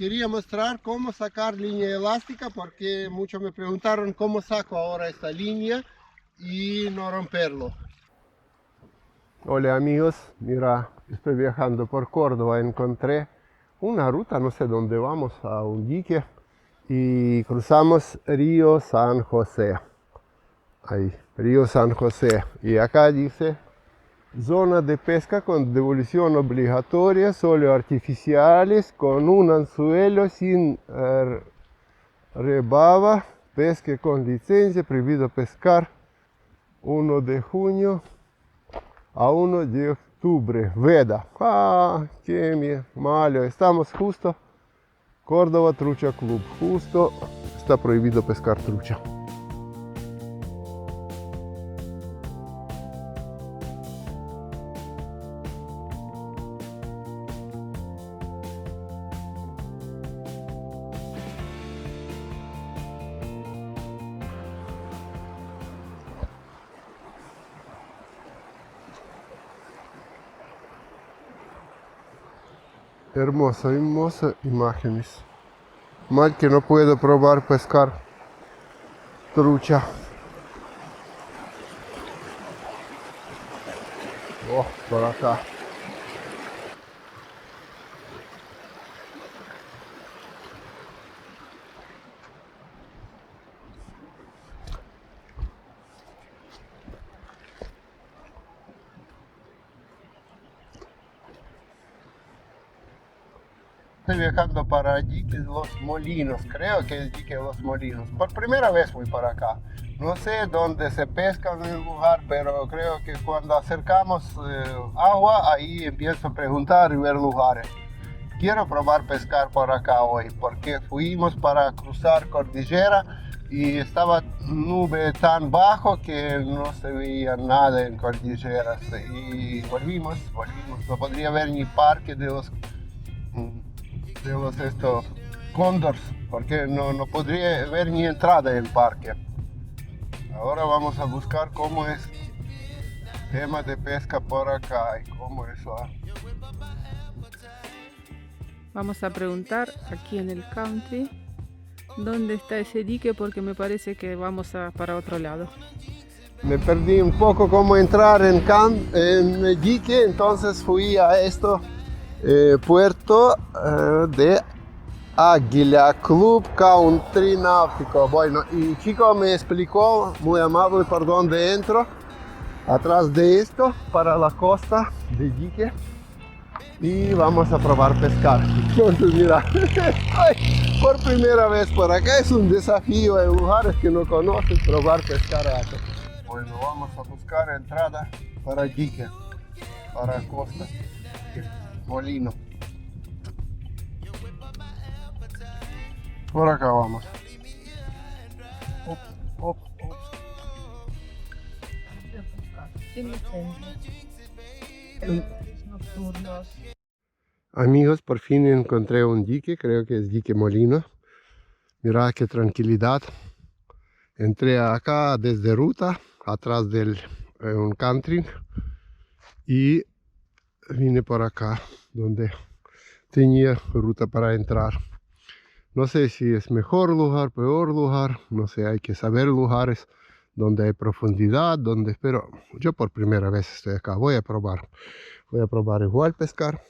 Quería mostrar cómo sacar línea elástica porque muchos me preguntaron cómo saco ahora esta línea y no romperlo. Hola amigos, mira, estoy viajando por Córdoba, encontré una ruta, no sé dónde vamos, a un dique y cruzamos Río San José. Ahí, Río San José. Y acá dice zona de pesca con devolución obligatoria, solo artificiales, con un anzuelo sin rebaba, pesca con licencia, prohibido pescar 1 de junio a 1 de octubre, veda. Ah, qué malo, estamos justo, Córdoba Trucha Club, justo está prohibido pescar trucha. Hermosa, hermosa imágenes. Mal que no puedo probar pescar trucha. Oh, por acá. Estoy viajando para Dique Los Molinos, creo que es Dique Los Molinos. Por primera vez voy para acá. No sé dónde se pesca en el lugar, pero creo que cuando acercamos agua, ahí empiezo a preguntar y ver lugares. Quiero probar pescar por acá hoy, porque fuimos para cruzar cordillera y estaba nube tan bajo que no se veía nada en cordilleras. Y volvimos, no podría ver ni parque de los estos cóndores, porque no podría ver ni entrada en el parque. Ahora vamos a buscar cómo es tema de pesca por acá y cómo eso. Vamos a preguntar aquí en el country dónde está ese dique porque me parece que vamos para otro lado. Me perdí un poco cómo entrar en el dique, entonces fui a esto puerto de Águila Club Country Náutico. Bueno, y chico me explicó muy amable por dónde entro, atrás de esto, para la costa de dique. Y vamos a probar pescar. Entonces mira, por primera vez por acá es un desafío en lugares que no conoces probar pescar acá. Bueno, vamos a buscar entrada para dique, para costa, molino. Por acá vamos. Amigos, por fin encontré un dique, creo que es dique Molino. Mirad qué tranquilidad. Entré acá desde ruta, atrás del un country, y vine por acá, donde tenía ruta para entrar. No sé si es mejor lugar, peor lugar, no sé, hay que saber lugares donde hay profundidad, pero yo por primera vez estoy acá, voy a probar igual pescar.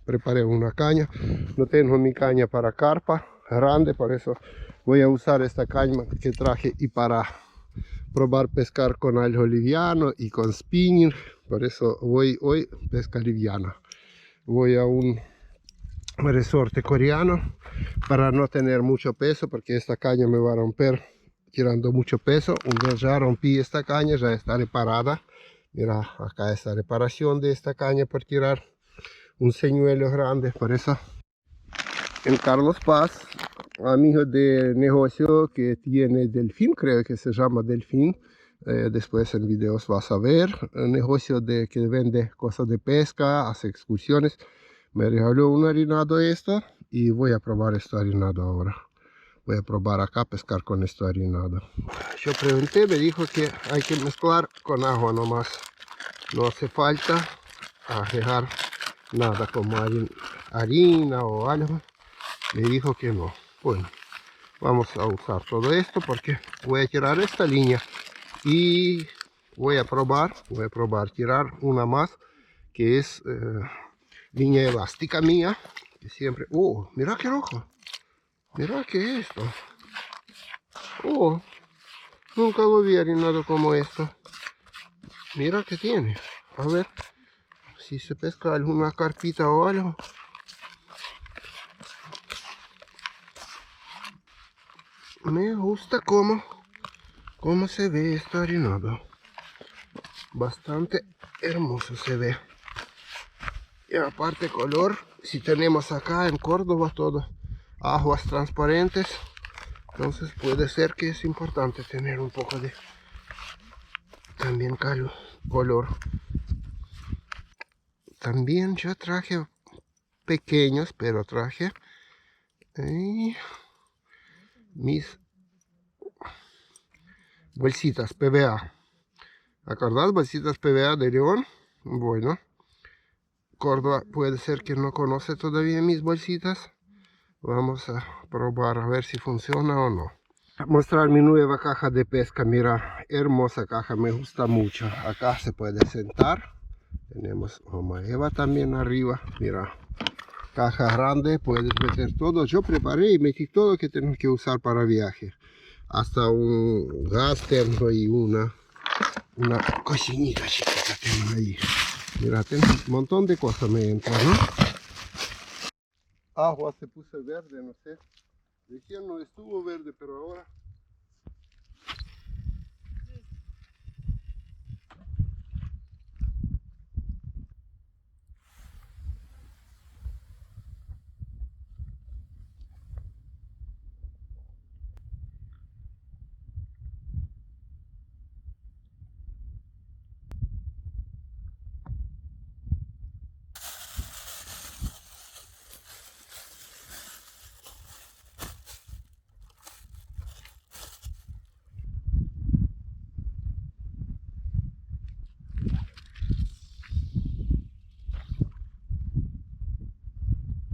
Preparé una caña, no tengo mi caña para carpa grande, por eso voy a usar esta caña que traje y para probar pescar con algo liviano y con spinning. Por eso voy hoy pesca liviana. Voy a un resorte coreano para no tener mucho peso, porque esta caña me va a romper tirando mucho peso. Una vez ya rompí esta caña, ya está reparada. Mira, acá está reparación de esta caña por tirar un señuelo grande. Por eso en Carlos Paz, amigo de negocio que tiene Delfín, creo que se llama Delfín. Después en videos vas a ver el negocio que vende cosas de pesca, hace excursiones. Me regaló un harinado esto y voy a probar este harinado ahora. Voy a probar acá pescar con este harinado. Yo pregunté, me dijo que hay que mezclar con agua nomás. No hace falta agregar nada como harina o algo. me dijo que no. Bueno, vamos a usar todo esto porque voy a tirar esta línea y voy a probar tirar una más que es línea elástica mía, que siempre... ¡Oh! Mira qué rojo, mira que esto. ¡Oh! Nunca lo había harinado como esto. Mira que tiene. A ver si se pesca alguna carpita o algo. Me gusta cómo se ve esto harinado. Bastante hermoso se ve. Y aparte color, si tenemos acá en Córdoba todo aguas transparentes, entonces puede ser que es importante tener un poco de también color. También yo traje pequeños, pero traje mis bolsitas PVA. ¿Acordás? Bolsitas PVA de León. Bueno, Córdoba puede ser que no conoce todavía mis bolsitas. Vamos a probar a ver si funciona o no. Mostrar mi nueva caja de pesca. Mira, hermosa caja, me gusta mucho. Acá se puede sentar. Tenemos Omaeva también arriba. Mira, caja grande, puedes meter todo. Yo preparé y metí todo lo que tengo que usar para viaje. Hasta un gas tengo y una cocinita chiquita tengo ahí. Mira, tengo un montón de cosas me entran, ¿no? Agua se puso verde, no sé. Recién no estuvo verde, pero ahora...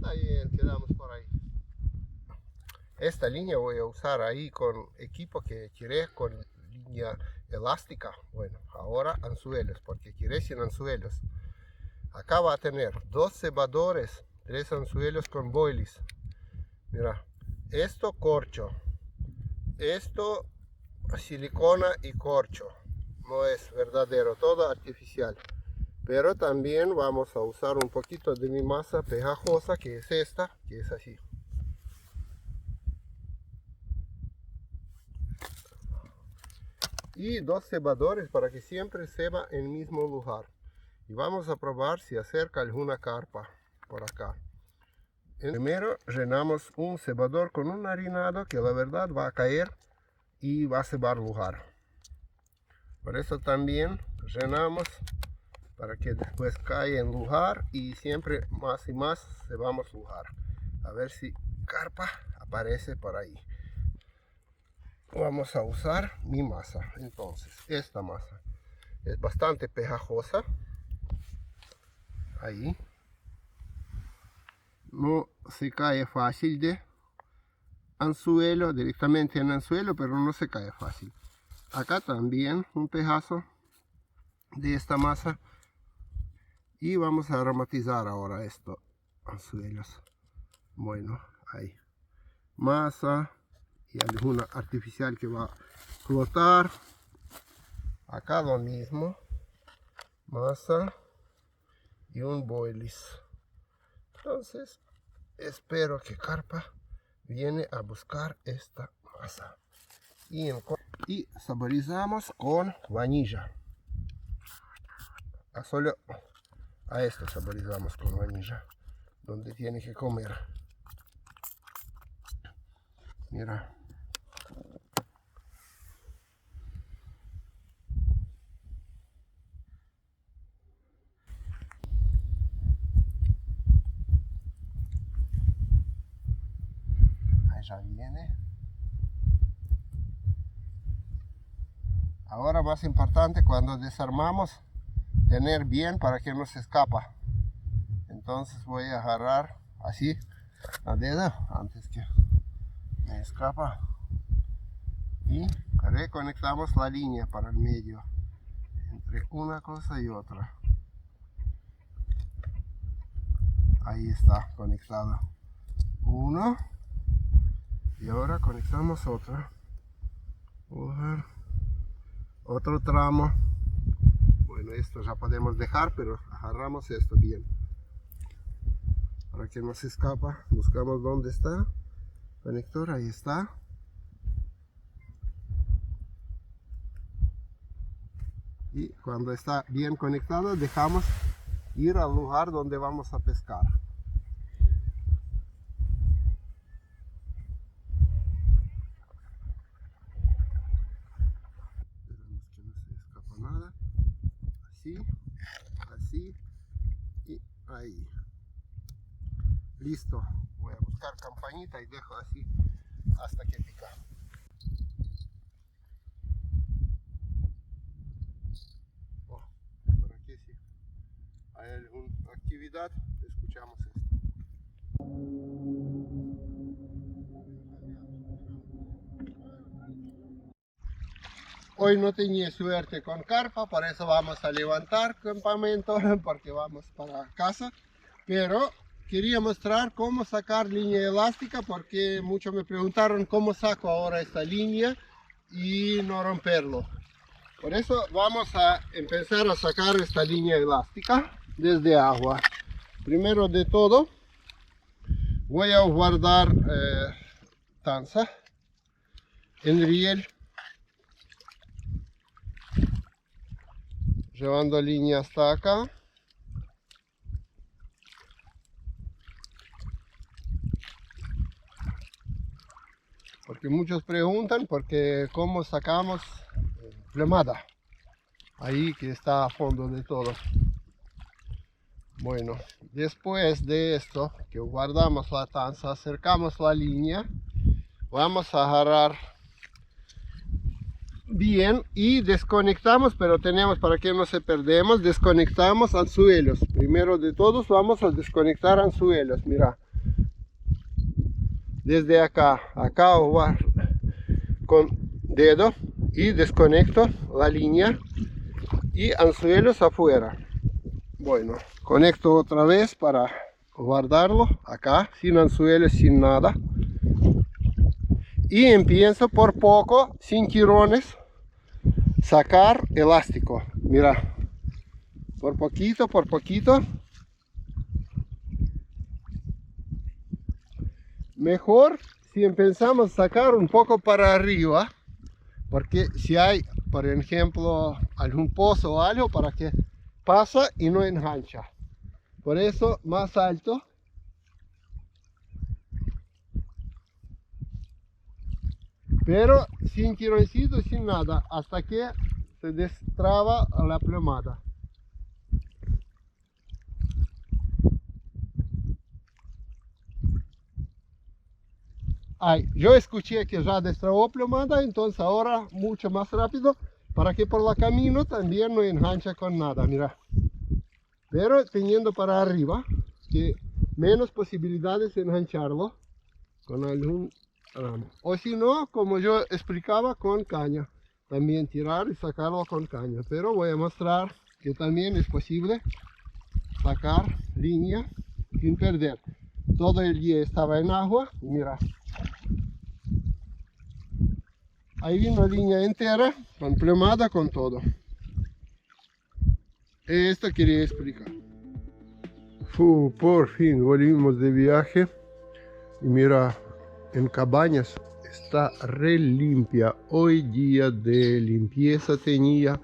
Ahí quedamos por ahí. Esta línea voy a usar ahí con equipo que tiré con línea elástica. Bueno, ahora anzuelos, porque tiré sin anzuelos. Acá va a tener 2 cebadores, 3 anzuelos con boilies. Mira, esto corcho, esto silicona y corcho. No es verdadero, todo artificial. Pero también vamos a usar un poquito de mi masa pegajosa, que es esta, que es así. Y 2 cebadores para que siempre ceba en el mismo lugar. Y vamos a probar si acerca alguna carpa por acá. Primero llenamos un cebador con un harinado que la verdad va a caer y va a cebar lugar. Por eso también llenamos para que después caiga en lugar y siempre más y más cebamos lugar. A ver si carpa aparece por ahí. Vamos a usar mi masa. Entonces, esta masa es bastante pegajosa. Ahí. No se cae fácil de anzuelo, directamente en anzuelo, pero no se cae fácil. Acá también un pedazo de esta masa. Y vamos a aromatizar ahora estos anzuelos. Bueno, ahí. Masa y alguna artificial que va a flotar. Acá lo mismo. Masa y un boilies. Entonces, espero que carpa viene a buscar esta masa. Y saborizamos con vainilla. A esto saborizamos con vainilla. Donde tiene que comer. Mira. Ahí ya viene. Ahora más importante cuando desarmamos, tener bien para que no se escapa. Entonces voy a agarrar así a dedo antes que me escapa. Y reconectamos la línea para el medio entre una cosa y otra. Ahí está conectado uno y ahora conectamos otro tramo. Bueno, esto ya podemos dejar, pero agarramos esto bien para que no se escapa. Buscamos dónde está conector, ahí está. Y cuando está bien conectado dejamos ir al lugar donde vamos a pescar. Esperamos que no se escapa nada. Así, así y ahí. Listo. Voy a buscar campanita y dejo así hasta que pica. Oh, por aquí sí. Hay alguna actividad, escuchamos esto. Hoy no tenía suerte con carpa, por eso vamos a levantar campamento, porque vamos para casa. Pero quería mostrar cómo sacar línea elástica, porque muchos me preguntaron cómo saco ahora esta línea y no romperlo. Por eso vamos a empezar a sacar esta línea elástica desde agua. Primero de todo voy a guardar tanza en riel, llevando línea hasta acá. Porque muchos preguntan porque cómo sacamos plomada ahí que está a fondo de todo. Bueno, después de esto que guardamos la tanza, acercamos la línea, vamos a agarrar bien y desconectamos, pero tenemos, para que no se perdemos, desconectamos anzuelos. Primero de todos vamos a desconectar anzuelos. Mira, desde acá con dedo y desconecto la línea y anzuelos afuera. Bueno, conecto otra vez para guardarlo acá, sin anzuelos, sin nada. Y empiezo por poco, sin tirones, sacar elástico. Mira, por poquito, por poquito. Mejor si empezamos a sacar un poco para arriba, porque si hay, por ejemplo, algún pozo o algo, para que pasa y no engancha. Por eso más alto. Pero sin tironcito, sin nada, hasta que se destraba la plomada. Ay, yo escuché que ya destrabó plomada, entonces ahora mucho más rápido, para que por el camino también no engancha con nada, mira. Pero teniendo para arriba, que menos posibilidades de engancharlo con algún ramo. O si no, como yo explicaba, con caña. También tirar y sacarlo con caña. Pero voy a mostrar que también es posible sacar línea sin perder. Todo el día estaba en agua, mira. Ahí vino línea entera, con plomada, con todo. Esto quería explicar. Por fin volvimos de viaje. Y mira, en Cabañas está re limpia. Hoy día de limpieza tenía.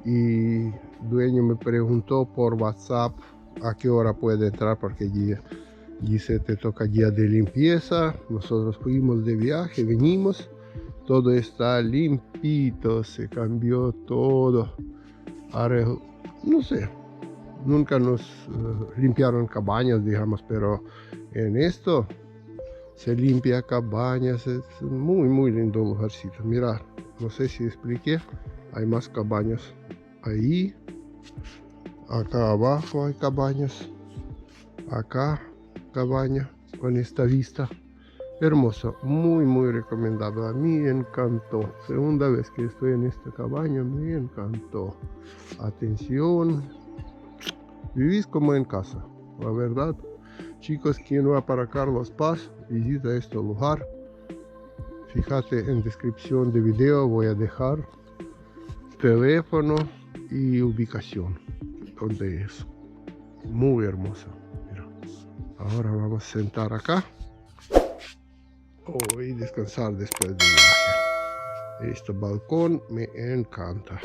Y el dueño me preguntó por WhatsApp a qué hora puede entrar, porque dice te toca día de limpieza. Nosotros fuimos de viaje, venimos. Todo está limpito, se cambió todo. Ahora, no sé, nunca nos limpiaron Cabañas, digamos, pero en esto se limpia Cabañas. Es muy lindo lugarcito. Mira, no sé si expliqué, hay más cabañas ahí. Acá abajo hay cabañas, acá cabaña, con esta vista hermosa, muy recomendable. A mí encantó. Segunda vez que estoy en esta cabaña, me encantó. Atención, vivís como en casa, la verdad. Chicos, quien va para Carlos Paz, visita este lugar. Fíjate en descripción de video, voy a dejar teléfono y ubicación donde es. Muy hermosa. Mira. Ahora vamos a sentar acá y descansar después del viaje. Este balcón me encanta.